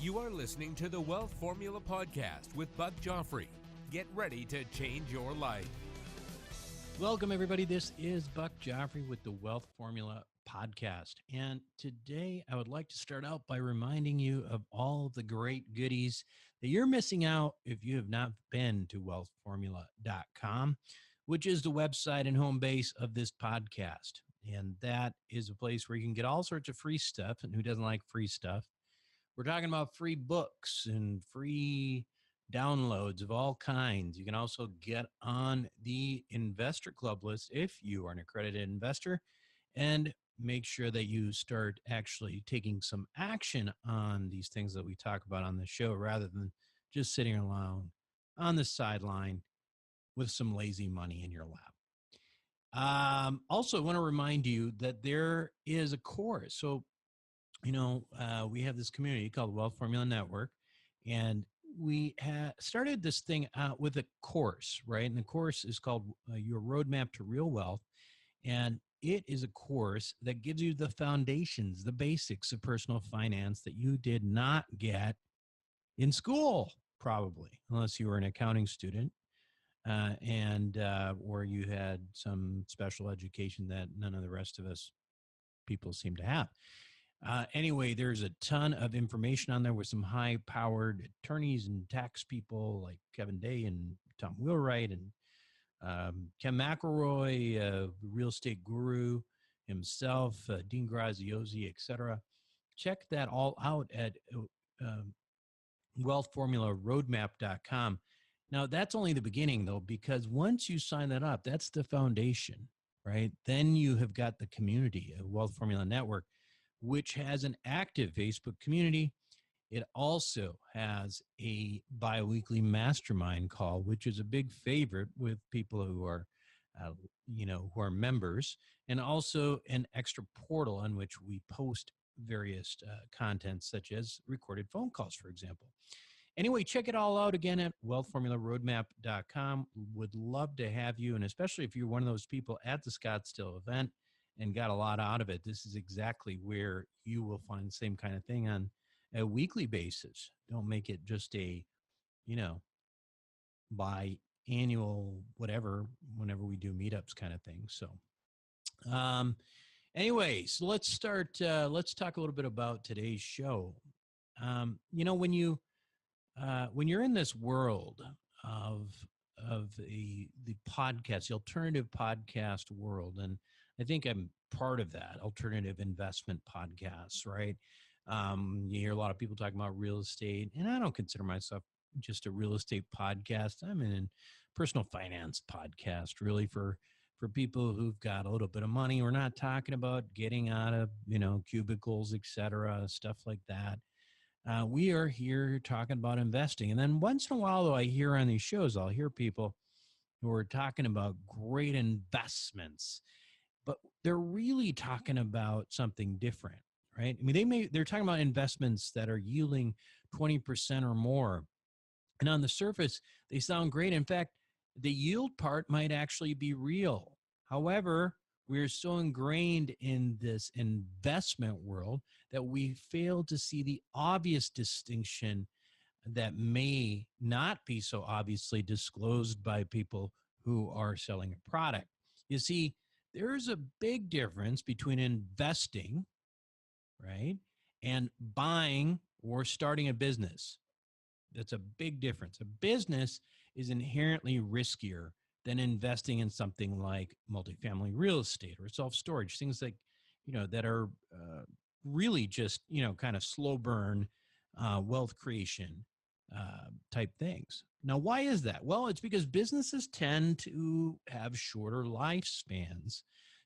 You are listening to the Wealth Formula Podcast with Buck Joffrey. Get ready to change your life. Welcome, everybody. This is Buck Joffrey with the Wealth Formula Podcast. And today I would like to start out by reminding you of all the great goodies that you're missing out if you have not been to wealthformula.com, which is the website and home base of this podcast. And that is a place where you can get all sorts of free stuff. And who doesn't like free stuff? We're talking about free books and free downloads of all kinds. You can also get on the investor club list if you are an accredited investor, and make sure that you start actually taking some action on these things that we talk about on the show, rather than just sitting around on the sideline with some lazy money in your lap. Also, I want to remind you that there is a course. So, we have this community called Wealth Formula Network, and we started this thing out with a course, right? And the course is called Your Roadmap to Real Wealth. And it is a course that gives you the foundations, the basics of personal finance that you did not get in school, probably, unless you were an accounting student or you had some special education that none of the rest of us people seem to have. Anyway, there's a ton of information on there with some high-powered attorneys and tax people like Kevin Day and Tom Wheelwright and Ken McElroy, real estate guru himself, Dean Graziosi, etc. Check that all out at wealthformularoadmap.com. Now, that's only the beginning, though, because once you sign that up, that's the foundation, right? Then you have got the community, a Wealth Formula Network, which has an active Facebook community. It also has a biweekly mastermind call, which is a big favorite with people who are, who are members, and also an extra portal on which we post various content, such as recorded phone calls, for example. Anyway, check it all out again at wealthformularoadmap.com. Would love to have you, and especially if you're one of those people at the Scottsdale event and got a lot out of it, this is exactly where you will find the same kind of thing on a weekly basis. Don't make it just a, biannual, whatever, whenever we do meetups kind of thing. So, so let's start, let's talk a little bit about today's show. When you're in this world of the podcast, the alternative podcast world, and I think I'm part of that alternative investment podcasts, right? You hear a lot of people talking about real estate, and I don't consider myself just a real estate podcast. I'm in a personal finance podcast, really, for people who've got a little bit of money. We're not talking about getting out of, cubicles, et cetera, stuff like that. We are here talking about investing. And then once in a while, though, I hear on these shows, I'll hear people who are talking about great investments, but they're really talking about something different, right? I mean, they're talking about investments that are yielding 20% or more. And on the surface, they sound great. In fact, the yield part might actually be real. However, we're so ingrained in this investment world that we fail to see the obvious distinction that may not be so obviously disclosed by people who are selling a product. You see, there's a big difference between investing, right, and buying or starting a business. That's a big difference. A business is inherently riskier than investing in something like multifamily real estate or self-storage, things like, that are really just, kind of slow burn wealth creation type things. Now, why is that? Well, it's because businesses tend to have shorter lifespans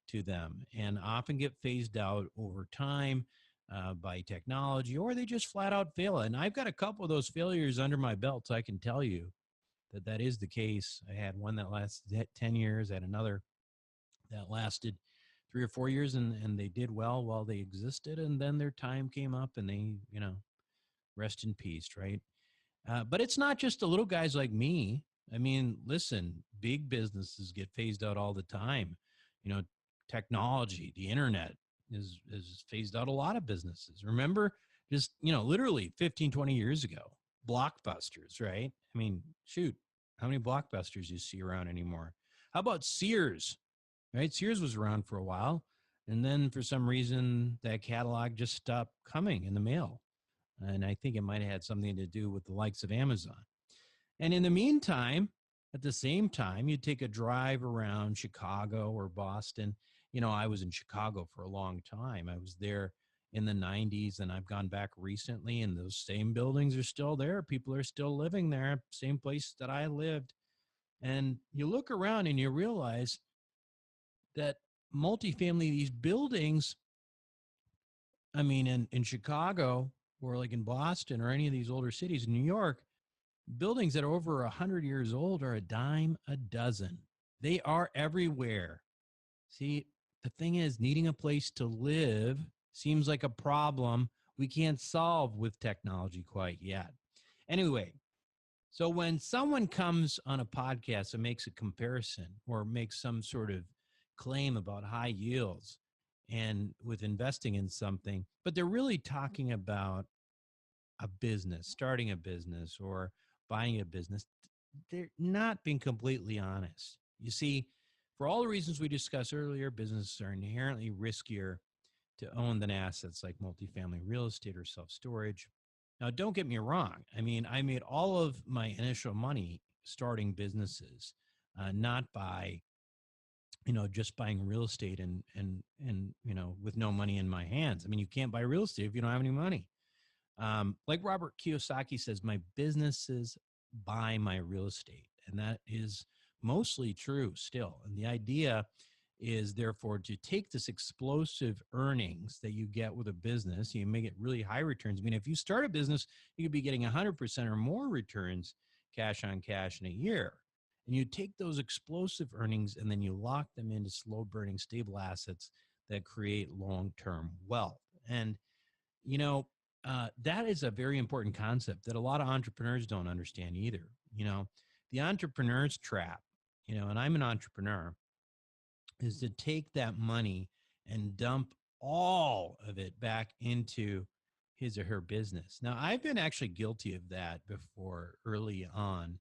to them and often get phased out over time by technology, or they just flat out fail. And I've got a couple of those failures under my belt, so I can tell you that is the case. I had one that lasted 10 years, I had another that lasted 3 or 4 years, and they did well while they existed, and then their time came up and they, rest in peace, right? But it's not just the little guys like me. I mean, listen, big businesses get phased out all the time. Technology, the internet is phased out a lot of businesses. Remember just, literally 15, 20 years ago. Blockbusters, right? I mean, shoot, how many blockbusters you see around anymore? How about Sears, right? Sears was around for a while. And then for some reason, that catalog just stopped coming in the mail. And I think it might have had something to do with the likes of Amazon. And in the meantime, at the same time, you take a drive around Chicago or Boston. I was in Chicago for a long time. I was there in the 90s, and I've gone back recently, and those same buildings are still there. People are still living there, same place that I lived. And you look around and you realize that multifamily, these buildings, I mean, in Chicago or like in Boston or any of these older cities in New York, buildings that are over 100 years old are a dime a dozen. They are everywhere. See, the thing is, needing a place to live seems like a problem we can't solve with technology quite yet. Anyway, so when someone comes on a podcast and makes a comparison or makes some sort of claim about high yields and with investing in something, but they're really talking about a business, starting a business or buying a business, they're not being completely honest. You see, for all the reasons we discussed earlier, businesses are inherently riskier to own than assets like multifamily real estate or self storage. Now, don't get me wrong. I mean, I made all of my initial money starting businesses, not by just buying real estate and with no money in my hands. I mean, you can't buy real estate if you don't have any money. Like Robert Kiyosaki says, my businesses buy my real estate. And that is mostly true still. And the idea is therefore to take this explosive earnings that you get with a business, you may get really high returns. I mean, if you start a business, you could be getting 100% or more returns cash on cash in a year. And you take those explosive earnings and then you lock them into slow burning stable assets that create long-term wealth. And that is a very important concept that a lot of entrepreneurs don't understand either. The entrepreneur's trap, and I'm an entrepreneur, is to take that money and dump all of it back into his or her business. Now, I've been actually guilty of that before early on,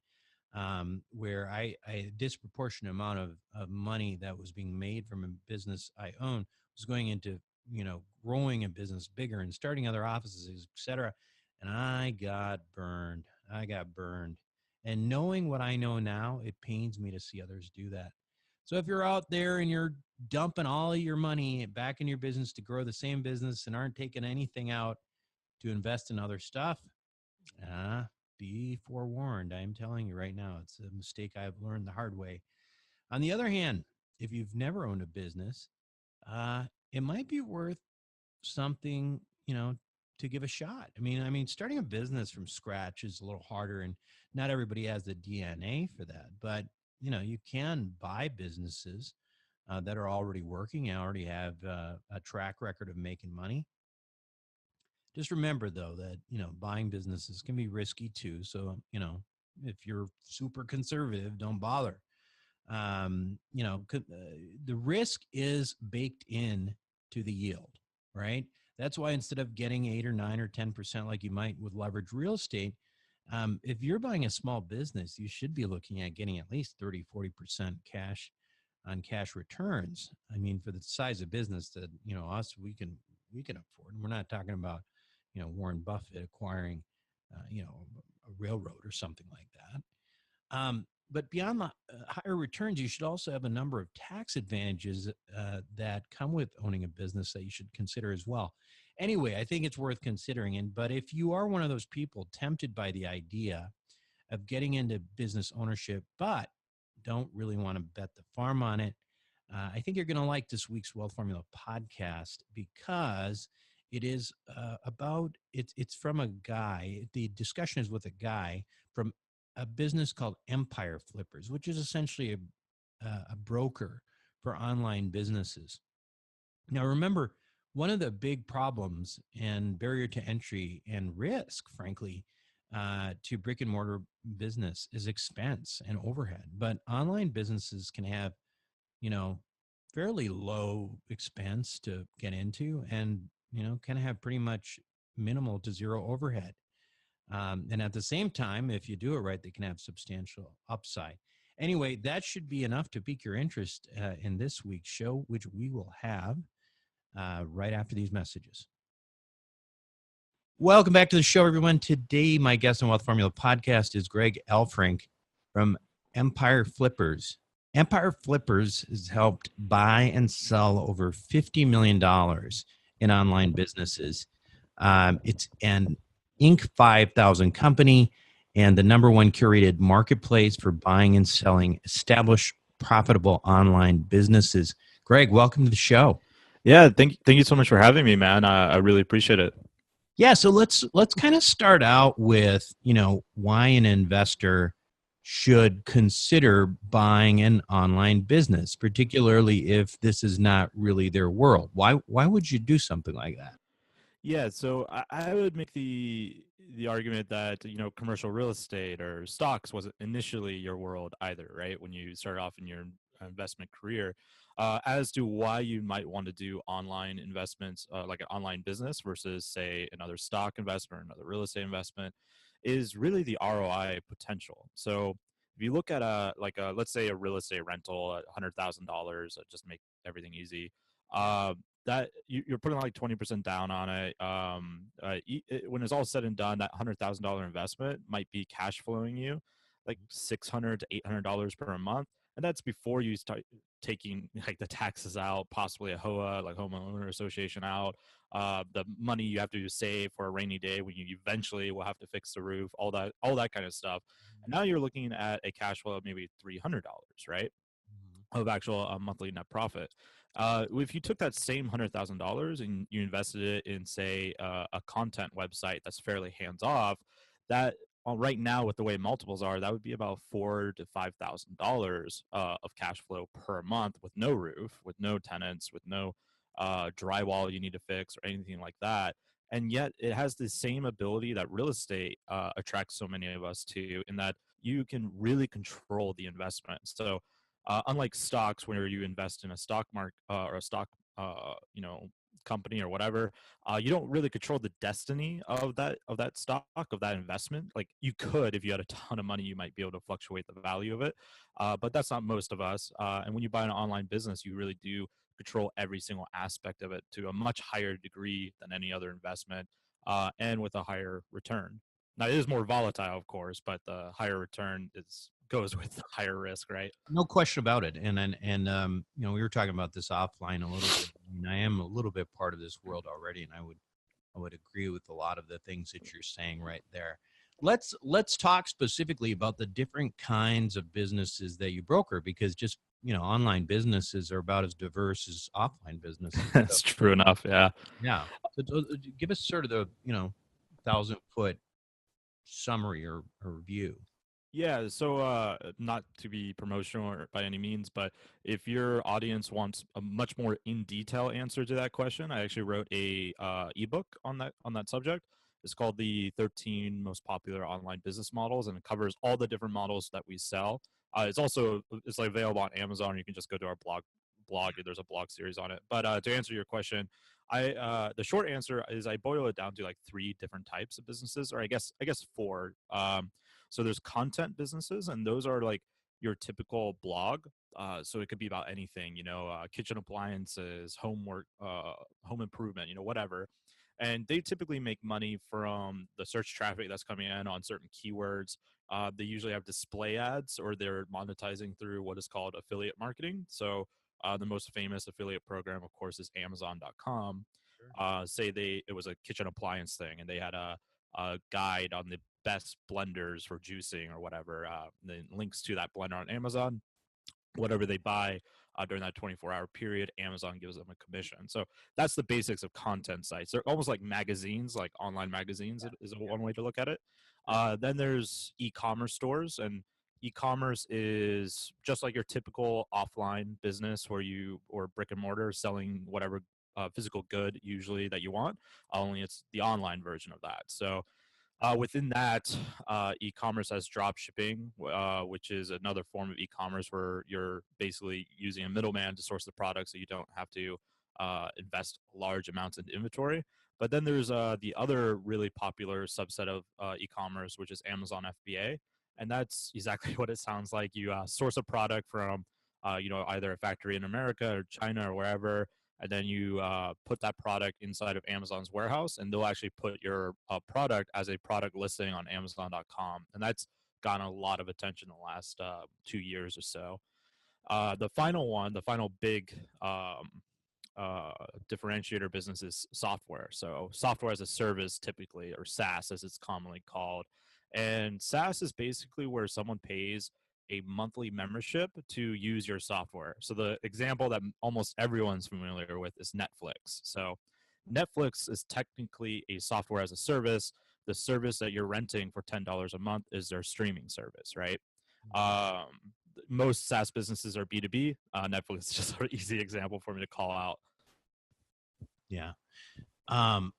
where a disproportionate amount of money that was being made from a business I own was going into growing a business bigger and starting other offices, et cetera. And I got burned. And knowing what I know now, it pains me to see others do that. So if you're out there and you're dumping all of your money back in your business to grow the same business and aren't taking anything out to invest in other stuff, be forewarned. I'm telling you right now, it's a mistake I've learned the hard way. On the other hand, if you've never owned a business, it might be worth something, to give a shot. I mean, starting a business from scratch is a little harder, and not everybody has the DNA for that. But you can buy businesses that are already working and already have a track record of making money. Just remember, though, that buying businesses can be risky too. So if you're super conservative, don't bother. The risk is baked in to the yield, right? That's why instead of getting 8 or 9 or 10% like you might with leveraged real estate, if you're buying a small business, you should be looking at getting at least 30-40% cash on cash returns. I mean, for the size of business that us we can afford. And we're not talking about Warren Buffett acquiring a railroad or something like that. But beyond the higher returns, you should also have a number of tax advantages that come with owning a business that you should consider as well. Anyway, I think it's worth considering. But if you are one of those people tempted by the idea of getting into business ownership, but don't really want to bet the farm on it, I think you're going to like this week's Wealth Formula podcast because it is it's from a guy. The discussion is with a guy from a business called Empire Flippers, which is essentially a broker for online businesses. Now, remember, one of the big problems and barrier to entry and risk, frankly, to brick and mortar business is expense and overhead. But online businesses can have, fairly low expense to get into and, can have pretty much minimal to zero overhead. And at the same time, if you do it right, they can have substantial upside. Anyway, that should be enough to pique your interest in this week's show, which we will have right after these messages. Welcome back to the show, everyone. Today, my guest on Wealth Formula podcast is Greg Elfrink from Empire Flippers. Empire Flippers has helped buy and sell over $50 million in online businesses. It's an Inc. 5000 company and the number one curated marketplace for buying and selling established, profitable online businesses. Greg, welcome to the show. Yeah, thank you so much for having me, man. I really appreciate it. Yeah, so let's kind of start out with, why an investor should consider buying an online business, particularly if this is not really their world. Why would you do something like that? Yeah, so I would make the argument that commercial real estate or stocks wasn't initially your world either, right? When you started off in your investment career, as to why you might want to do online investments, like an online business versus say another stock investment or another real estate investment, is really the ROI potential. So if you look at let's say a real estate rental at $100,000, just make everything easy. That you're putting like 20% down on it. When it's all said and done, that $100,000 investment might be cash flowing you like $600 to $800 per month, and that's before you start taking like the taxes out, possibly a HOA, like homeowner association out, the money you have to save for a rainy day when you eventually will have to fix the roof, all that kind of stuff. And now you're looking at a cash flow of maybe $300, right? Of actual monthly net profit. If you took that same $100,000 and you invested it in, say, a content website that's fairly hands off, that right now with the way multiples are, that would be about $4,000 to $5,000 of cash flow per month with no roof, with no tenants, with no drywall you need to fix or anything like that. And yet, it has the same ability that real estate attracts so many of us to, in that you can really control the investment. So unlike stocks, where you invest in a stock market or a stock, company or whatever, you don't really control the destiny of that stock, of that investment. Like you could, if you had a ton of money, you might be able to fluctuate the value of it, but that's not most of us. And when you buy an online business, you really do control every single aspect of it to a much higher degree than any other investment, and with a higher return. Now it is more volatile, of course, but the higher return goes with the higher risk, right? No question about it. And we were talking about this offline a little bit. I mean, I am a little bit part of this world already, and I would agree with a lot of the things that you're saying right there. Let's talk specifically about the different kinds of businesses that you broker, because just online businesses are about as diverse as offline businesses. That's true enough. Yeah. Yeah. So give us sort of the 1,000-foot summary or view. Yeah, so not to be promotional or by any means, but if your audience wants a much more in detail answer to that question, I actually wrote a ebook on that subject. It's called the 13 most popular online business models, and it covers all the different models that we sell. It's like available on Amazon. You can just go to our blog. There's a blog series on it. But to answer your question, the short answer is I boil it down to like three different types of businesses, or I guess four. So there's content businesses, and those are like your typical blog. So it could be about anything, kitchen appliances, homework, home improvement, whatever. And they typically make money from the search traffic that's coming in on certain keywords. They usually have display ads, or they're monetizing through what is called affiliate marketing. So the most famous affiliate program, of course, is Amazon.com. It was a kitchen appliance thing, and they had a guide on the best blenders for juicing or whatever. Then links to that blender on Amazon. Whatever they buy during that 24-hour period, Amazon gives them a commission. So that's the basics of content sites. They're almost like magazines, like online magazines is one way to look at it. Then there's e-commerce stores, and e-commerce is just like your typical offline business or brick and mortar selling whatever physical good usually that you want, only it's the online version of that. So within that, e-commerce has drop shipping, which is another form of e-commerce where you're basically using a middleman to source the product, so you don't have to invest large amounts into inventory. But then there's the other really popular subset of e-commerce, which is Amazon FBA, and that's exactly what it sounds like. You source a product from either a factory in America or China or wherever, and then you put that product inside of Amazon's warehouse, and they'll actually put your product as a product listing on Amazon.com, and that's gotten a lot of attention in the last 2 years or so. The final one, the final big uh, differentiator business is software. So software as a service, typically, or SaaS as it's commonly called. And SaaS is basically where someone pays a monthly membership to use your software. So the example that almost everyone's familiar with is Netflix. So Netflix is technically a software as a service. The service that you're renting for $10 a month is their streaming service, right? Um, Most SaaS businesses are B2B. Netflix is just an easy example for me to call out. Yeah. Um,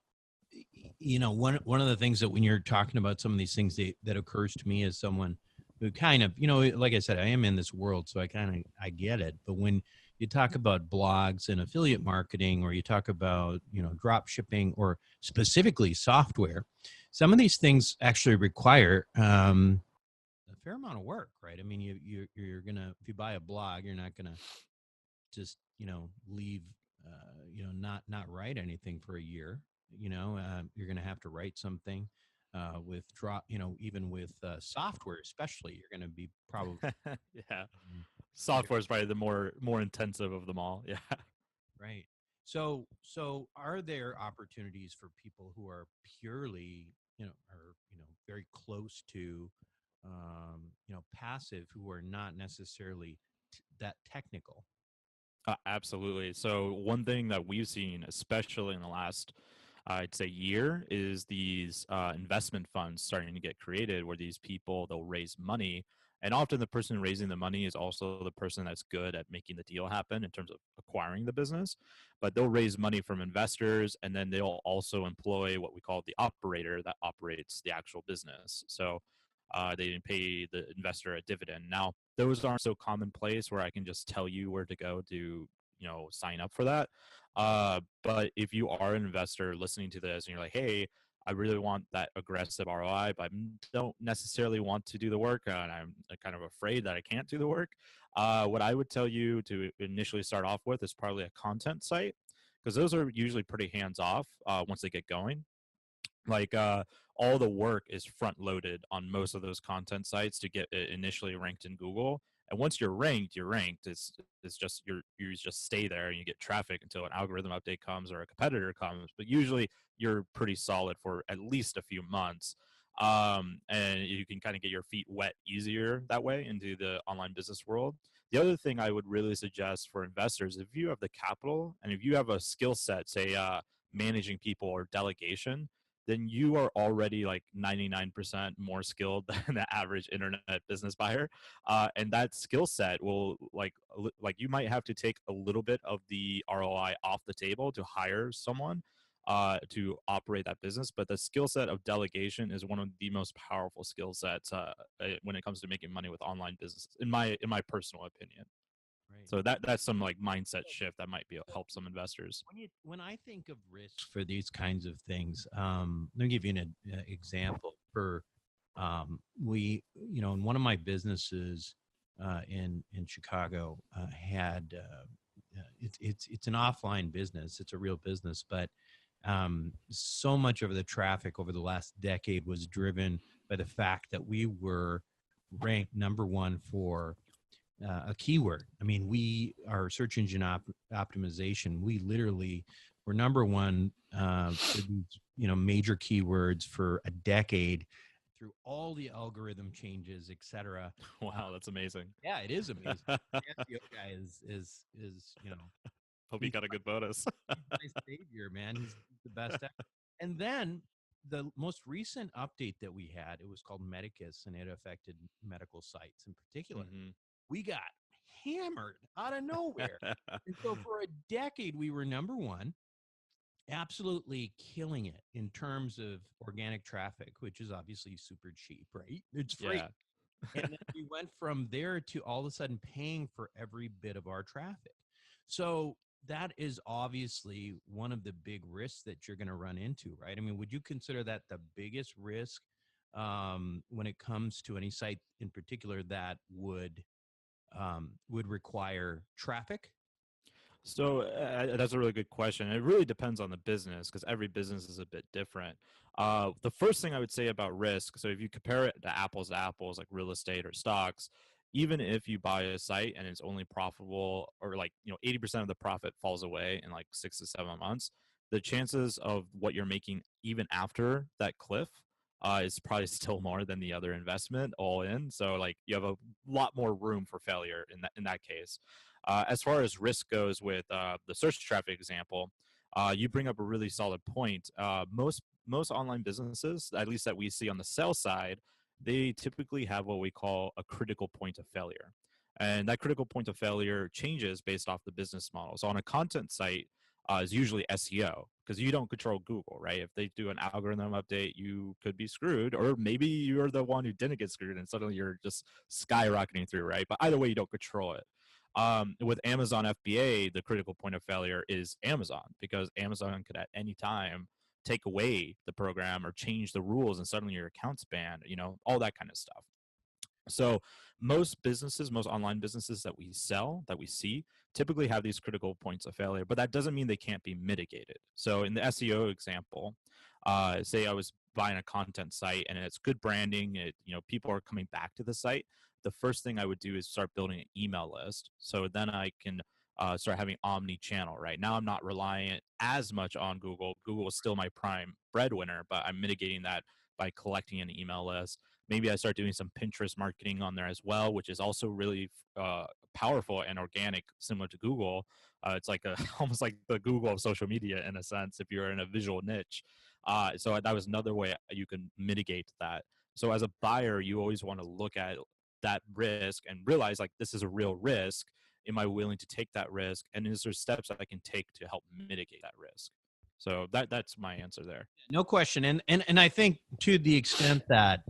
one of the things that when you're talking about some of these things that occurs to me as someone who kind of, like I said, I am in this world, so I get it. But when you talk about blogs and affiliate marketing, or you talk about, drop shipping, or specifically software, some of these things actually require a fair amount of work, right? I mean, you're gonna, if you buy a blog, you're not gonna just leave not write anything for a year. You're going to have to write something with drop, even with software, especially, you're going to be probably Yeah, mm, software is probably the more intensive of them all. Yeah. right. So are there opportunities for people who are purely, or very close to passive, who are not necessarily that technical? Absolutely. So one thing that we've seen, especially in the last, I'd say, year, is these investment funds starting to get created, where these people, they'll raise money, and often the person raising the money is also the person that's good at making the deal happen in terms of acquiring the business. But they'll raise money from investors, and then they'll also employ what we call the operator that operates the actual business. So they pay the investor a dividend. Now, those aren't so commonplace where I can just tell you where to go to, sign up for that. But if you are an investor listening to this and you're like, hey, I really want that aggressive ROI, but I don't necessarily want to do the work, and I'm kind of afraid that I can't do the work. What I would tell you to initially start off with is probably a content site, because those are usually pretty hands off once they get going. Like all the work is front loaded on most of those content sites to get it initially ranked in Google. And once you're ranked, it's just you just stay there and you get traffic until an algorithm update comes or a competitor comes. But usually you're pretty solid for at least a few months. And you can kind of get your feet wet easier that way into the online business world. The other thing I would really suggest for investors, if you have the capital and if you have a skill set, say managing people or delegation, then you are already like 99% more skilled than the average internet business buyer. And that skill set will like you might have to take a little bit of the ROI off the table to hire someone to operate that business. But the skill set of delegation is one of the most powerful skill sets when it comes to making money with online business, in my personal opinion. Right. So that's some like mindset shift that might be help some investors. When I think of risk for these kinds of things, let me give you an example. For we, in one of my businesses in Chicago, had it's an offline business. It's a real business, but so much of the traffic over the last decade was driven by the fact that we were ranked number one for a keyword. I mean, our search engine optimization, we literally were number one for these, major keywords for a decade through all the algorithm changes, et cetera. Wow, that's amazing. Yeah, it is amazing. The SEO guy is Hope you he's got a good bonus. my savior, man. He's the best ever. And then the most recent update that we had, it was called Medicus, and it affected medical sites in particular. Mhm. We got hammered out of nowhere. And so for a decade, we were number one, absolutely killing it in terms of organic traffic, which is obviously super cheap, right? It's free. Yeah. And then we went from there to all of a sudden paying for every bit of our traffic. So that is obviously one of the big risks that you're going to run into, right? I mean, would you consider that the biggest risk when it comes to any site in particular that would require traffic? So that's a really good question. It really depends on the business because every business is a bit different. The first thing I would say about risk, so if you compare it to apples, like real estate or stocks, even if you buy a site and it's only profitable or like 80% of the profit falls away in like 6 to 7 months, the chances of what you're making even after that cliff is probably still more than the other investment all in. So like you have a lot more room for failure in that case. As far as risk goes with the search traffic example, you bring up a really solid point. Most online businesses, at least that we see on the sell side, they typically have what we call a critical point of failure, and that critical point of failure changes based off the business model. So on a content site, is usually SEO because you don't control Google, right? If they do an algorithm update, you could be screwed, or maybe you're the one who didn't get screwed and suddenly you're just skyrocketing through, right? But either way, you don't control it. With Amazon FBA, the critical point of failure is Amazon because Amazon could at any time take away the program or change the rules and suddenly your account's banned, all that kind of stuff. So most online businesses that we sell, that we see, typically have these critical points of failure, but that doesn't mean they can't be mitigated. So in the SEO example, say I was buying a content site and it's good branding, people are coming back to the site. The first thing I would do is start building an email list. So then I can start having omni-channel. Right now, I'm not relying as much on Google. Google is still my prime breadwinner, but I'm mitigating that by collecting an email list. Maybe I start doing some Pinterest marketing on there as well, which is also really powerful and organic, similar to Google. It's like almost like the Google of social media in a sense, if you're in a visual niche. So that was another way you can mitigate that. So as a buyer, you always want to look at that risk and realize like this is a real risk. Am I willing to take that risk? And is there steps that I can take to help mitigate that risk? So that's my answer there. No question, and I think to the extent that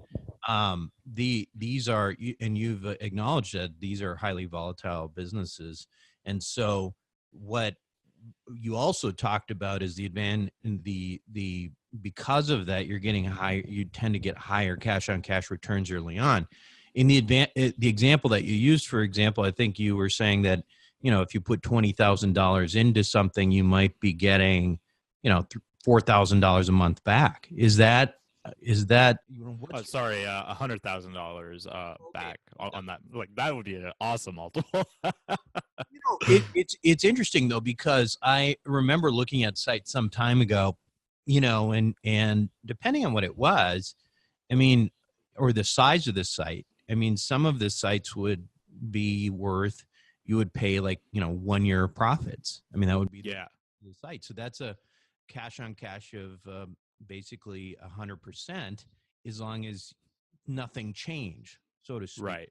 these are, and you've acknowledged that these are highly volatile businesses, and so what you also talked about is the the because of that you're getting high, you tend to get higher cash on cash returns early on. In the example that you used, for example, I think you were saying that if you put $20,000 into something, you might be getting $4,000 a month back. Sorry, $100,000 back on that. Like that would be an awesome multiple. It's interesting though, because I remember looking at sites some time ago, and depending on what it was, I mean, or the size of the site, I mean, some of the sites would be worth, you would pay like 1 year profits. I mean, that would be Yeah. the site. So that's a cash on cash of basically 100%, as long as nothing changed, so to speak. Right.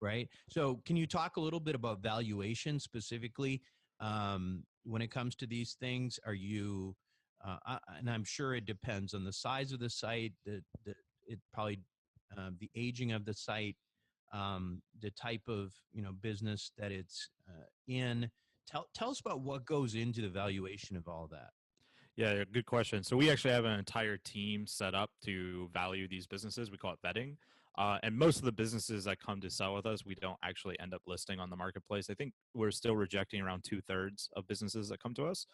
Right. So can you talk a little bit about valuation specifically when it comes to these things? Are you, and I'm sure it depends on the size of the site, it probably the aging of the site, the type of business that it's in. Tell us about what goes into the valuation of all that. Yeah, good question. So we actually have an entire team set up to value these businesses. We call it vetting. And most of the businesses that come to sell with us, we don't actually end up listing on the marketplace. I think we're still rejecting around 2/3 of businesses that come to us.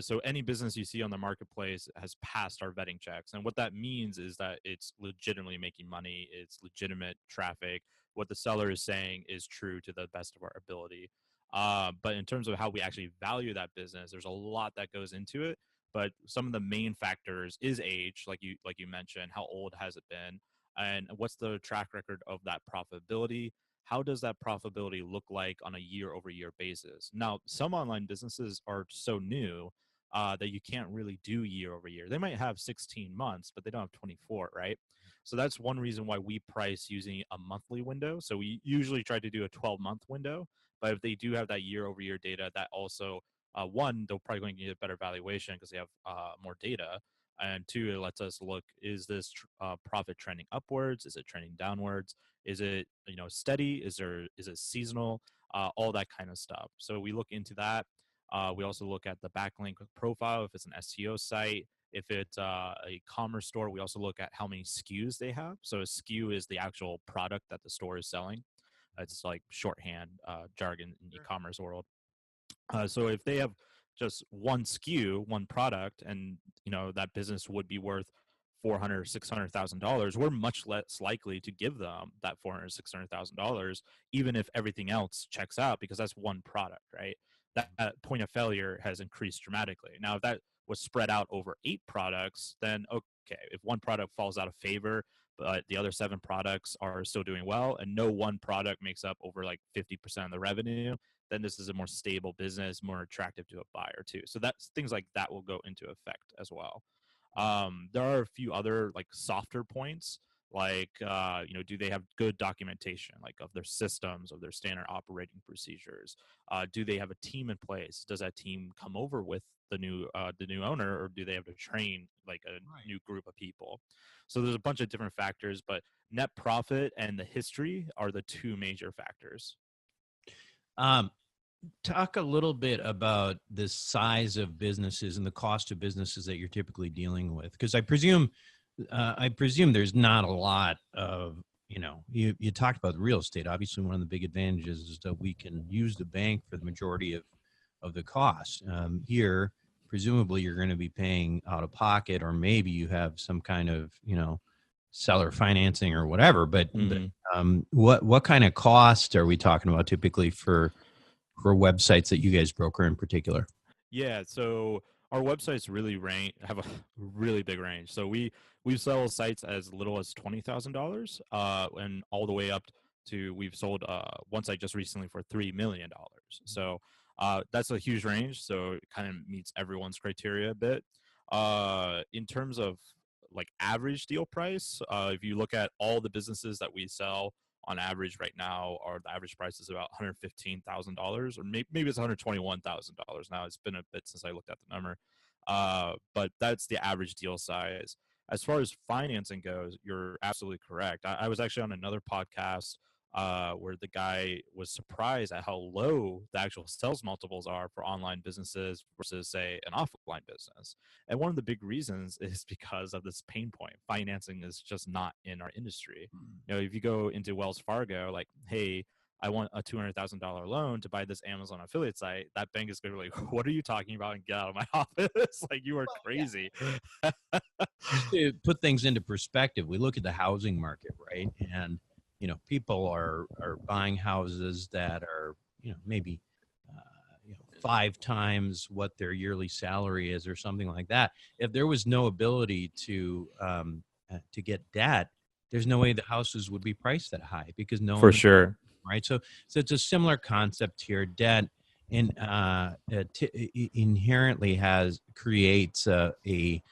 So any business you see on the marketplace has passed our vetting checks. And what that means is that it's legitimately making money, it's legitimate traffic. What the seller is saying is true to the best of our ability. But in terms of how we actually value that business, there's a lot that goes into it, but some of the main factors is age, like you mentioned. How old has it been, and what's the track record of that profitability? How does that profitability look like on a year over year basis? Now, some online businesses are so new that you can't really do year over year. They might have 16 months, but they don't have 24, right? So that's one reason why we price using a monthly window. So we usually try to do a 12-month window, but if they do have that year over year data, that also one, they're probably going to get a better valuation because they have more data. And two, it lets us look, is this profit trending upwards? Is it trending downwards? Is it steady? Is it seasonal? All that kind of stuff. So we look into that. We also look at the backlink profile, if it's an SEO site. If it's a commerce store, we also look at how many SKUs they have. So a SKU is the actual product that the store is selling. It's like shorthand jargon in Sure. e-commerce world. So if they have just one SKU, one product, and that business would be worth $400,000, $600,000, we're much less likely to give them that $400,000, $600,000, even if everything else checks out, because that's one product, right? That point of failure has increased dramatically. Now, if that was spread out over 8 products, then okay, if one product falls out of favor, but the other 7 products are still doing well, and no one product makes up over like 50% of the revenue, then this is a more stable business, more attractive to a buyer too. So that's things like that will go into effect as well. There are a few other like softer points, like do they have good documentation, like of their systems, of their standard operating procedures? Do they have a team in place? Does that team come over with the new owner, or do they have to train like a new group of people? So there's a bunch of different factors, but net profit and the history are the 2 major factors. Talk a little bit about the size of businesses and the cost of businesses that you're typically dealing with, because I presume there's not a lot of, you talked about real estate. Obviously, one of the big advantages is that we can use the bank for the majority of the cost. Here, presumably, you're going to be paying out of pocket, or maybe you have some kind of, seller financing or whatever. But what kind of cost are we talking about typically for websites that you guys broker in particular? Yeah, so our websites really have a really big range. So we sell sites as little as $20,000, and all the way up to we've sold one site just recently for $3 million. So that's a huge range. So it kind of meets everyone's criteria a bit. In terms of like average deal price, if you look at all the businesses that we sell on average right now, the average price is about $115,000, or maybe it's $121,000 now. It's been a bit since I looked at the number, but that's the average deal size. As far as financing goes, you're absolutely correct. I was actually on another podcast where the guy was surprised at how low the actual sales multiples are for online businesses versus, say, an offline business. And one of the big reasons is because of this pain point. Financing is just not in our industry. If you go into Wells Fargo, like, hey, I want a $200,000 loan to buy this Amazon affiliate site, that bank is going to be like, what are you talking about? And get out of my office. Like, you are crazy. Just to put things into perspective, we look at the housing market, right? And people are buying houses that are, maybe 5 times what their yearly salary is, or something like that. If there was no ability to get debt, there's no way the houses would be priced that high, because no For one, sure. right? So it's a similar concept here. Debt inherently creates a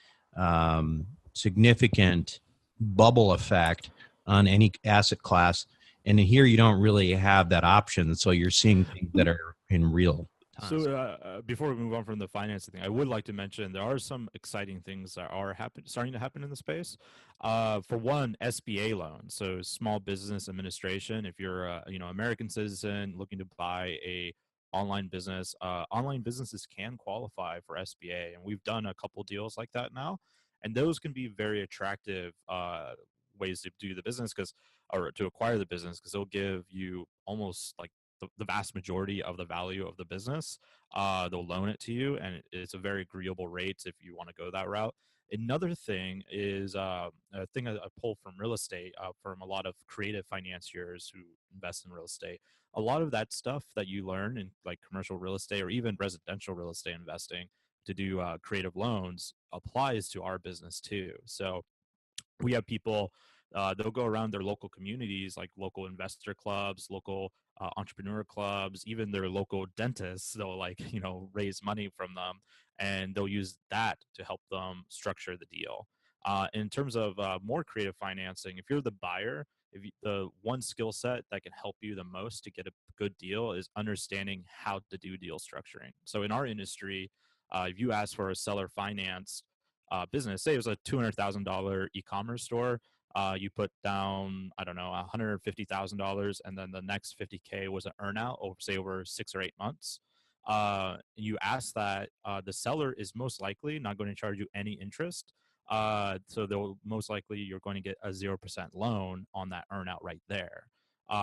significant bubble effect on any asset class, and here you don't really have that option. So you're seeing things that are in real time. So before we move on from the financing thing, I would like to mention there are some exciting things that are starting to happen in the space. For one, SBA loans, so Small Business Administration. If you're a American citizen looking to buy a online business, online businesses can qualify for SBA, and we've done a couple deals like that now, and those can be very attractive ways to do the business, or to acquire the business, because they'll give you almost like the vast majority of the value of the business. They'll loan it to you, and it's a very agreeable rate if you want to go that route. Another thing is a thing I pull from real estate, from a lot of creative financiers who invest in real estate. A lot of that stuff that you learn in like commercial real estate or even residential real estate investing to do creative loans applies to our business too. So we have people, they'll go around their local communities, like local investor clubs, local entrepreneur clubs, even their local dentists. They'll raise money from them, and they'll use that to help them structure the deal. In terms of more creative financing, if you're the buyer, the one skill set that can help you the most to get a good deal is understanding how to do deal structuring. So in our industry, if you ask for a seller finance business, say it was a $200,000 e-commerce store, you put down, I don't know, $150,000, and then the next $50K was an earnout over 6 or 8 months. you ask that, the seller is most likely not going to charge you any interest. So they'll most likely you're going to get a 0% loan on that earnout right there.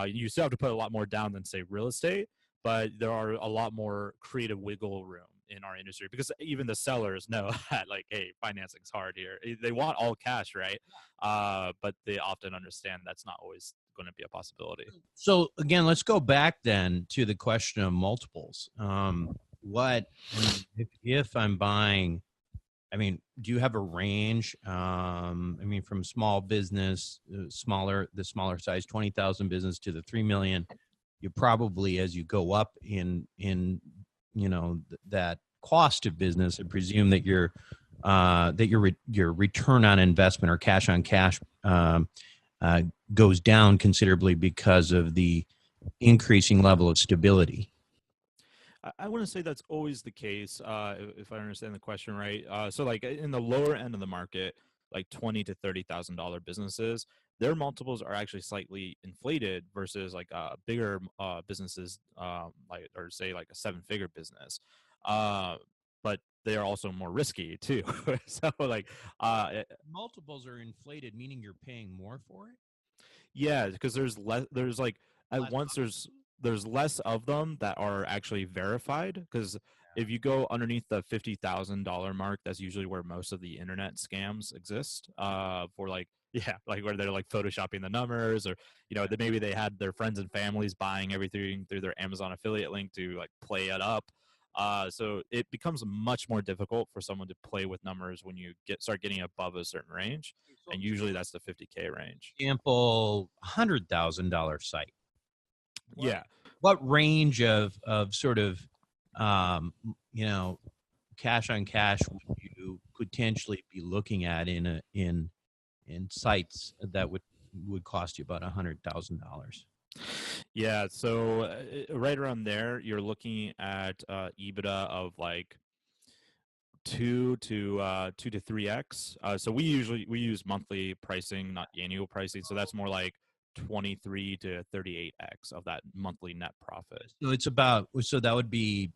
You still have to put a lot more down than say real estate, but there are a lot more creative wiggle room in our industry because even the sellers know that like, hey, financing's hard here. They want all cash, right? But they often understand that's not always going to be a possibility. So again, let's go back then to the question of multiples. If I'm buying, I mean, do you have a range? I mean, from small business, the smaller size, 20,000 business to the 3 million, you probably, as you go up in that cost of business, I presume that your return on investment or cash on cash goes down considerably because of the increasing level of stability. I wouldn't say that's always the case, if I understand the question right. So, like in the lower end of the market, like $20,000 to $30,000 businesses, their multiples are actually slightly inflated versus like bigger businesses, like or say like a seven-figure business. But they are also more risky too. So, like, Multiples are inflated, meaning you're paying more for it. yeah, because there's less. There's like at Less once there's less of them that are actually verified. Because if you go underneath the $50,000 mark, that's usually where most of the internet scams exist. For like yeah, like where they're like photoshopping the numbers, or maybe they had their friends and families buying everything through their Amazon affiliate link to like play it up. So it becomes much more difficult for someone to play with numbers when you start getting above a certain range, and usually that's the 50K range. Example, $100,000 site. Yeah. What range of sort of um, you know cash on cash would you potentially be looking at in sites that would cost you about $100,000? Yeah, so right around there, you're looking at EBITDA of like 2 to 3x. So we use monthly pricing, not annual pricing. So that's more like 23 to 38x of that monthly net profit. So that would be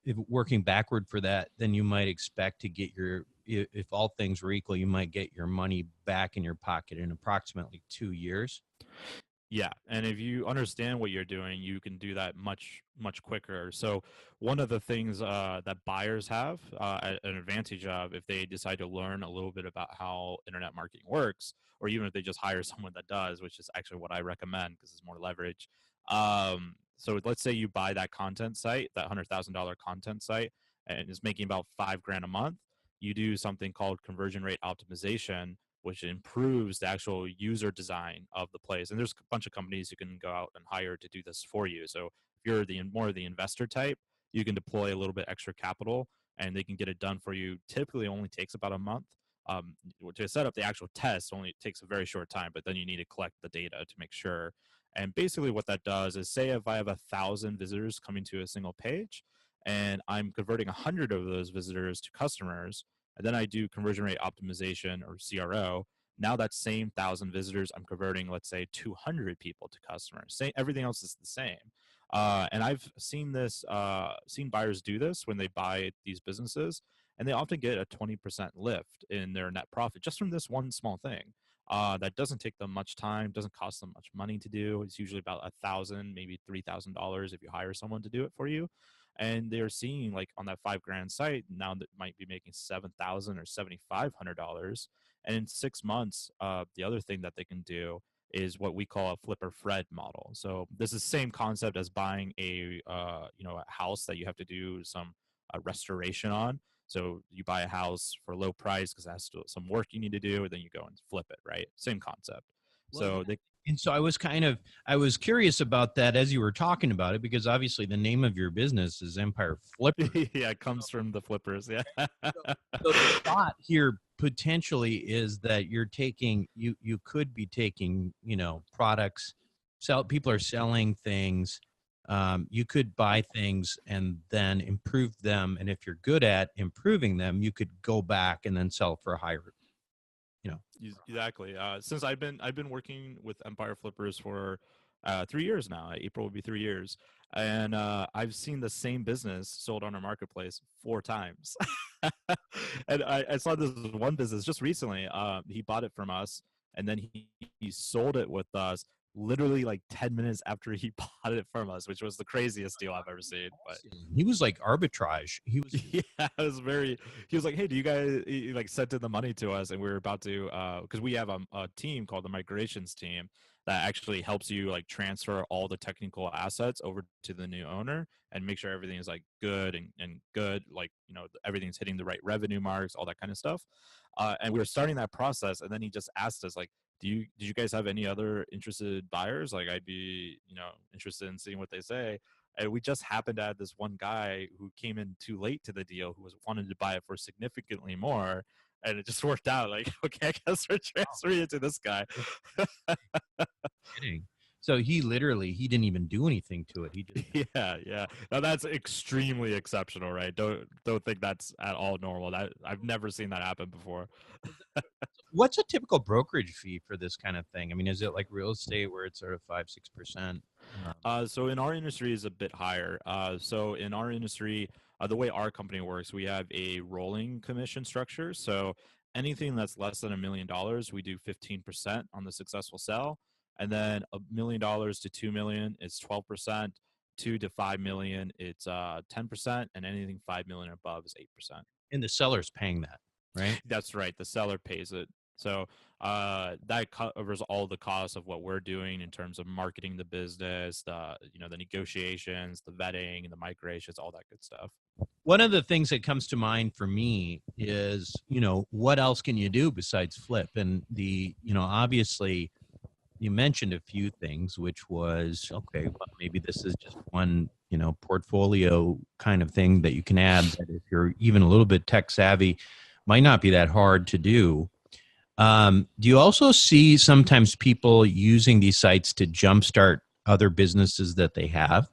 if working backward for that, then you might expect to get if all things were equal, you might get your money back in your pocket in approximately 2 years. Yeah, and if you understand what you're doing, you can do that much quicker. So one of the things that buyers have an advantage of if they decide to learn a little bit about how internet marketing works, or even if they just hire someone that does, which is actually what I recommend because it's more leverage. So let's say you buy that content site, that $100,000 content site, and it's making about $5,000 a month. You do something called conversion rate optimization, which improves the actual user design of the place. And there's a bunch of companies you can go out and hire to do this for you. So if you're more of the investor type, you can deploy a little bit extra capital and they can get it done for you. Typically only takes about a month. To set up the actual test only takes a very short time, but then you need to collect the data to make sure. And basically what that does is, say if I have 1,000 visitors coming to a single page and I'm converting 100 of those visitors to customers, and then I do conversion rate optimization or CRO. Now that same 1,000 visitors, I'm converting, let's say, 200 people to customers. Everything else is the same. And I've seen seen buyers do this when they buy these businesses, and they often get a 20% lift in their net profit just from this one small thing. That doesn't take them much time, doesn't cost them much money to do. It's usually about $1,000, maybe $3,000 if you hire someone to do it for you. And they're seeing like on that $5,000 site now that might be making $7,000 or $7,500. And in 6 months, the other thing that they can do is what we call a flipper Fred model. So this is the same concept as buying a a house that you have to do some restoration on. So you buy a house for a low price because it has some work you need to do, and then you go and flip it, right? Same concept. Well, So yeah. And so I was curious about that as you were talking about it, because obviously the name of your business is Empire Flipper. yeah, it comes from the flippers. Yeah. So the thought here potentially is that you could be taking, products, people are selling things. You could buy things and then improve them. And if you're good at improving them, you could go back and then sell for a higher, Exactly. Since I've been working with Empire Flippers for 3 years now. April will be 3 years. And I've seen the same business sold on our marketplace 4 times. And I saw this one business just recently. He bought it from us, and then he sold it with us literally like 10 minutes after he bought it from us, which was the craziest deal I've ever seen. But He was like arbitrage. He was yeah, it was very. He was like, "Hey, do you guys," he like sent in the money to us, and we were about to, because we have a team called the migrations team that actually helps you like transfer all the technical assets over to the new owner and make sure everything is like good and good, like everything's hitting the right revenue marks, all that kind of stuff. And we were starting that process, and then he just asked us like, did you guys have any other interested buyers? Like, I'd be interested in seeing what they say. And we just happened to have this one guy who came in too late to the deal, who was wanted to buy it for significantly more, and it just worked out. Like, okay, I guess we're transferring it to this guy. kidding. So he didn't even do anything to it. He just Yeah. Now that's extremely exceptional, right? Don't think that's at all normal. That I've never seen that happen before. What's a typical brokerage fee for this kind of thing? I mean, is it like real estate where it's sort of 5-6%? So in our industry is a bit higher. So in our industry, the way our company works, we have a rolling commission structure. So anything that's less than $1 million, we do 15% on the successful sell, and then $1 million to 2 million, it's 12%. 2 to 5 million, it's 10%, and anything 5 million above is 8%. And the seller's paying that, right? That's right. The seller pays it. So that covers all the costs of what we're doing in terms of marketing the business, the negotiations, the vetting, the migrations, all that good stuff. One of the things that comes to mind for me is, what else can you do besides flip? And obviously you mentioned a few things, which was, okay, well, maybe this is just one, portfolio kind of thing that you can add that if you're even a little bit tech savvy, might not be that hard to do. Do you also see sometimes people using these sites to jumpstart other businesses that they have?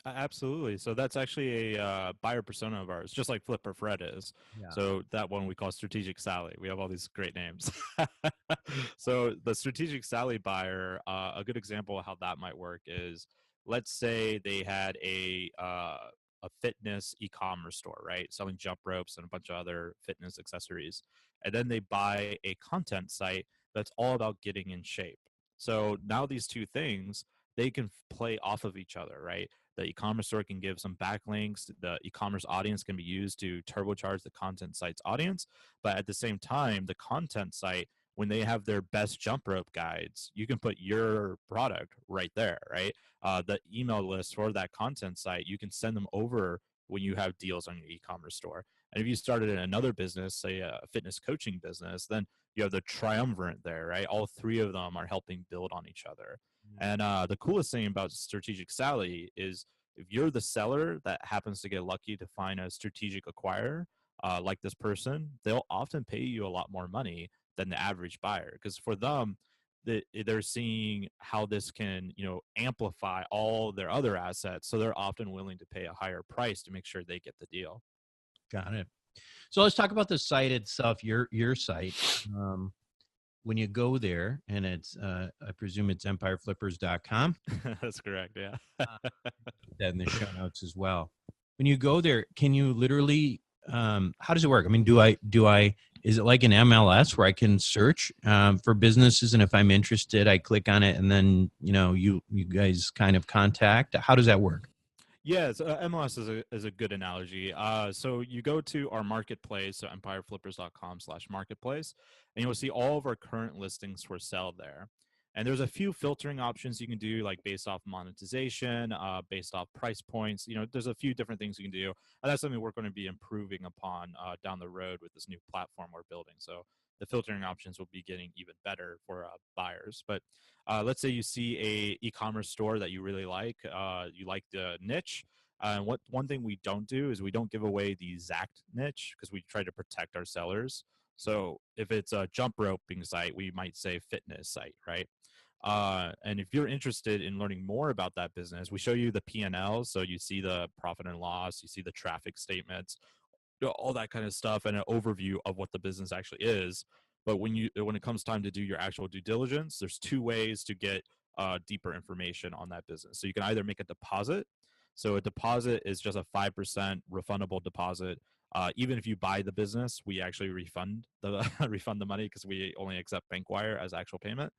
Absolutely. So that's actually a buyer persona of ours, just like Flipper Fred is. Yeah. So that one we call Strategic Sally. We have all these great names. So the Strategic Sally buyer, a good example of how that might work is, let's say they had a fitness e-commerce store, right, selling jump ropes and a bunch of other fitness accessories, and then they buy a content site that's all about getting in shape. So now these two things, they can play off of each other, right? The e-commerce store can give some backlinks. The e-commerce audience can be used to turbocharge the content site's audience. But at the same time, the content site, when they have their best jump rope guides, you can put your product right there, right? The email list for that content site, you can send them over when you have deals on your e-commerce store. And if you started in another business, say a fitness coaching business, then you have the triumvirate there, right? All three of them are helping build on each other. And the coolest thing about Strategic Sally is if you're the seller that happens to get lucky to find a strategic acquirer like this person, they'll often pay you a lot more money than the average buyer, because for them, they're seeing how this can amplify all their other assets. So they're often willing to pay a higher price to make sure they get the deal. Got it. So let's talk about the site itself, your site. When you go there, and it's, I presume it's empireflippers.com. That's correct, yeah. That in the show notes as well. When you go there, can you literally, how does it work? I mean, is it like an MLS where I can search for businesses, and if I'm interested, I click on it, and then, you guys kind of contact? How does that work? Yeah, so MLS is a good analogy. So you go to our marketplace, so empireflippers.com/marketplace, and you'll see all of our current listings for sale there. And there's a few filtering options you can do, like based off monetization, based off price points. There's a few different things you can do. And that's something we're going to be improving upon down the road with this new platform we're building. So the filtering options will be getting even better for buyers. But let's say you see a e-commerce store that you really like. You like the niche. One thing we don't do is we don't give away the exact niche, because we try to protect our sellers. So if it's a jump roping site, we might say fitness site, right? And if you're interested in learning more about that business, we show you the P&L. So you see the profit and loss, you see the traffic statements, all that kind of stuff, and an overview of what the business actually is. But when it comes time to do your actual due diligence, there's two ways to get deeper information on that business. So you can either make a deposit. So a deposit is just a 5% refundable deposit. Even if you buy the business, we actually refund the refund the money because we only accept bank wire as actual payment.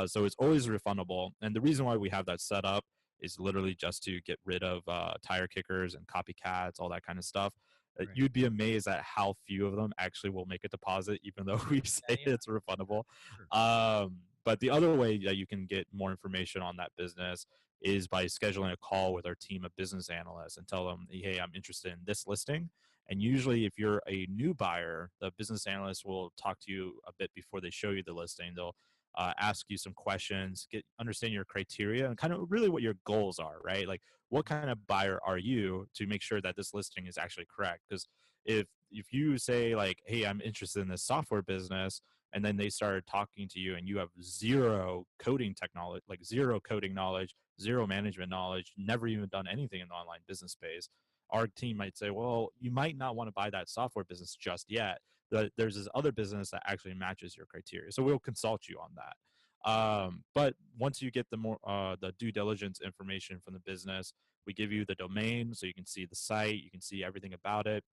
So it's always refundable. And the reason why we have that set up is literally just to get rid of tire kickers and copycats, all that kind of stuff. Right. You'd be amazed at how few of them actually will make a deposit, even though we say it's refundable. Sure. But the other way that you can get more information on that business is by scheduling a call with our team of business analysts and tell them, hey, I'm interested in this listing. And usually, if you're a new buyer, the business analyst will talk to you a bit before they show you the listing. They'll ask you some questions, understand your criteria, and kind of really what your goals are, right? Like, what kind of buyer are you to make sure that this listing is actually correct? Because if you say like, hey, I'm interested in this software business, and then they started talking to you and you have zero coding technology, like zero coding knowledge, zero management knowledge, never even done anything in the online business space, our team might say, well, you might not want to buy that software business just yet. There's this other business that actually matches your criteria. So we'll consult you on that. But once you get the due diligence information from the business, we give you the domain so you can see the site, you can see everything about it.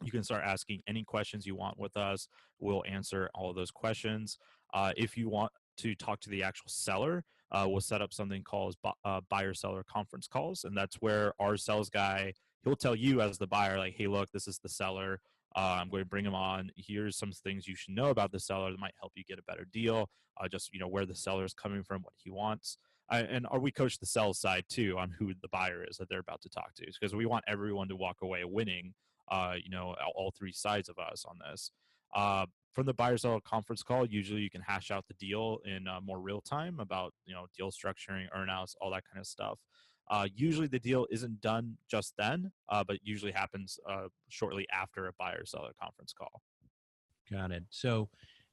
You can start asking any questions you want with us. We'll answer all of those questions. If you want to talk to the actual seller, we'll set up something called buyer-seller conference calls, and that's where our sales guy, he'll tell you as the buyer, like, hey, look, this is the seller. I'm going to bring him on. Here's some things you should know about the seller that might help you get a better deal. Just where the seller is coming from, what he wants. We coach the sales side too on who the buyer is that they're about to talk to, because we want everyone to walk away winning. All three sides of us on this. From the buyer seller conference call, usually you can hash out the deal in more real time about deal structuring, earnouts, all that kind of stuff. Usually the deal isn't done just then, but usually happens shortly after a buyer seller conference call. Got it. So,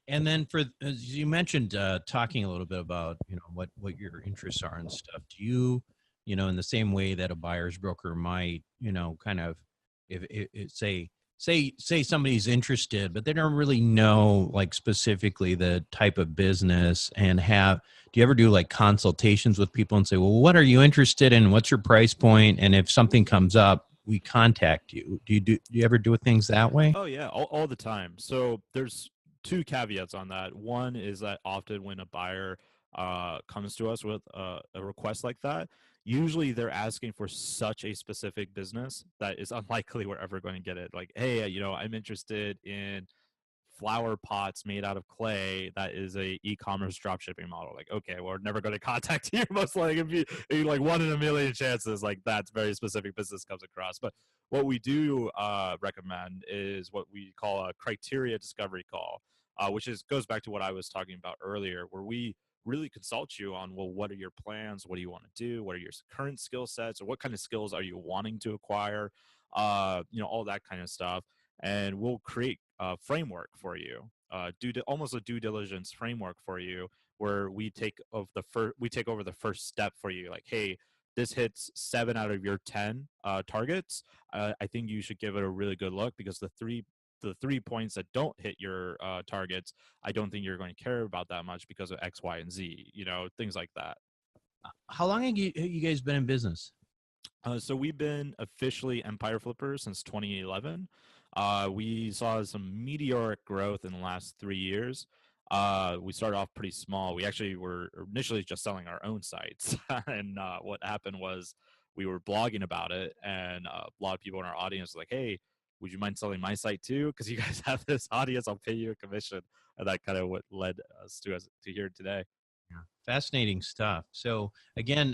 and then for, as you mentioned, talking a little bit about, what your interests are and stuff, do you, in the same way that a buyer's broker might, kind of, if say somebody's interested, but they don't really know like specifically the type of business and do you ever do like consultations with people and say, well, what are you interested in? What's your price point? And if something comes up, we contact you. Do you ever do things that way? Oh yeah, all the time. So there's two caveats on that. One is that often when a buyer comes to us with a request like that, usually they're asking for such a specific business that is unlikely we're ever going to get it. Like, hey, I'm interested in flower pots made out of clay that is a e-commerce dropshipping model. Like, okay, we're never going to contact you. Most likely, if you like 1 in a million chances, like that's very specific business comes across. But what we do recommend is what we call a criteria discovery call, which goes back to what I was talking about earlier, where we really consult you on, well, what are your plans? What do you want to do? What are your current skill sets? Or what kind of skills are you wanting to acquire? All that kind of stuff. And we'll create a framework for you, almost a due diligence framework for you, where we take over the first step for you. Like, hey, this hits 7 out of your 10 targets. I think you should give it a really good look, because the three points that don't hit your targets, I don't think you're going to care about that much because of X, Y, and Z. Things like that. How long have you guys been in business? So we've been officially Empire Flippers since 2011. We saw some meteoric growth in the last 3 years. We started off pretty small. We actually were initially just selling our own sites. And what happened was we were blogging about it, and a lot of people in our audience were like, hey, would you mind selling my site too? Because you guys have this audience, I'll pay you a commission. And that kind of what led us to here today. Yeah. Fascinating stuff. So again,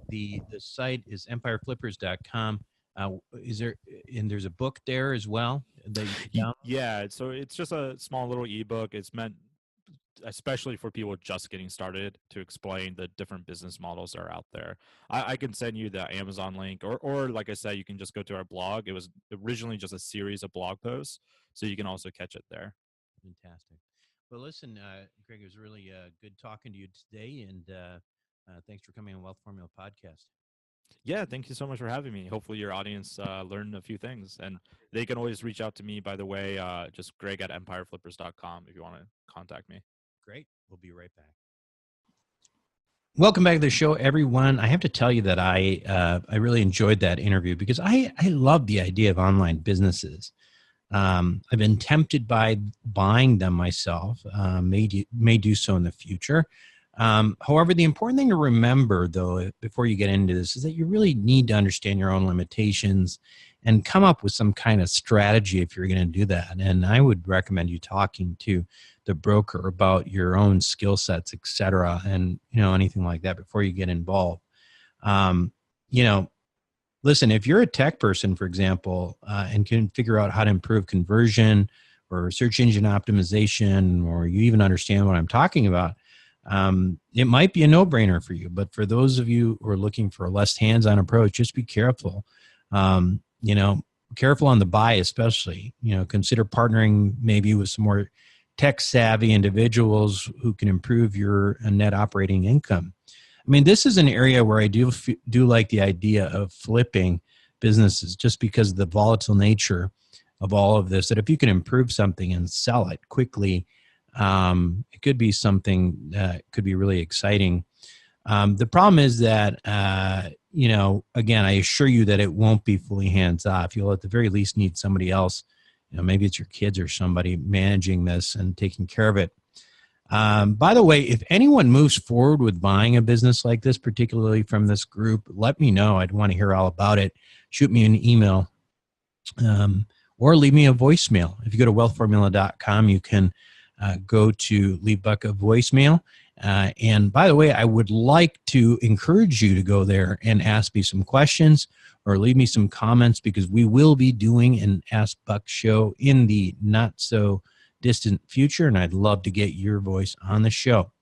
the site is empireflippers.com. There's a book there as well that you can download? Yeah, so it's just a small little ebook. It's meant especially for people just getting started, to explain the different business models that are out there. I can send you the Amazon link, or like I said, you can just go to our blog. It was originally just a series of blog posts, so you can also catch it there. Fantastic. Well, listen, Greg, it was really good talking to you today, and thanks for coming on Wealth Formula Podcast. Yeah, thank you so much for having me. Hopefully your audience learned a few things, and they can always reach out to me, by the way, just greg@empireflippers.com if you want to contact me. Great. We'll be right back. Welcome back to the show, everyone. I have to tell you that I really enjoyed that interview because I love the idea of online businesses. I've been tempted by buying them myself. May do so in the future. However, the important thing to remember, though, before you get into this, is that you really need to understand your own limitations and come up with some kind of strategy if you're going to do that. And I would recommend you talking to the broker about your own skill sets, et cetera, and anything like that before you get involved. Um, you know, Listen, if you're a tech person, for example, and can figure out how to improve conversion or search engine optimization, or you even understand what I'm talking about, it might be a no-brainer for you. But for those of you who are looking for a less hands-on approach, just be careful. Um, Careful on the buy, especially. Consider partnering maybe with some more tech-savvy individuals who can improve your net operating income. I mean, this is an area where I do like the idea of flipping businesses, just because of the volatile nature of all of this, that if you can improve something and sell it quickly, it could be something that could be really exciting. The problem is that, again, I assure you that it won't be fully hands off. You'll at the very least need somebody else, maybe it's your kids or somebody managing this and taking care of it. By the way, if anyone moves forward with buying a business like this, particularly from this group, let me know. I'd want to hear all about it. Shoot me an email or leave me a voicemail. If you go to wealthformula.com, you can go to leave Buck a voicemail. And by the way, I would like to encourage you to go there and ask me some questions or leave me some comments, because we will be doing an Ask Buck show in the not so distant future, and I'd love to get your voice on the show.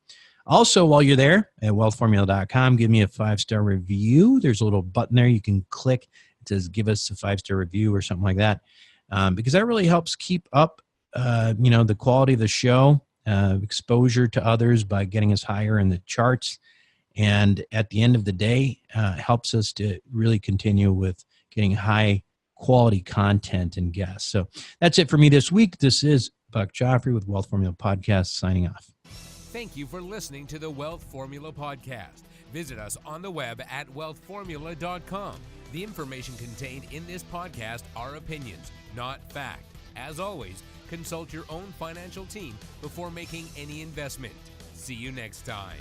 Also, while you're there at wealthformula.com, give me a 5-star review. There's a little button there you can click. It says give us a 5-star review or something like that, because that really helps keep up the quality of the show, exposure to others by getting us higher in the charts, and at the end of the day, helps us to really continue with getting high quality content and guests. So that's it for me this week. This is Buck Joffrey with Wealth Formula Podcast, signing off. Thank you for listening to the Wealth Formula Podcast. Visit us on the web at wealthformula.com. The information contained in this podcast are opinions, not fact. As always, consult your own financial team before making any investment. See you next time.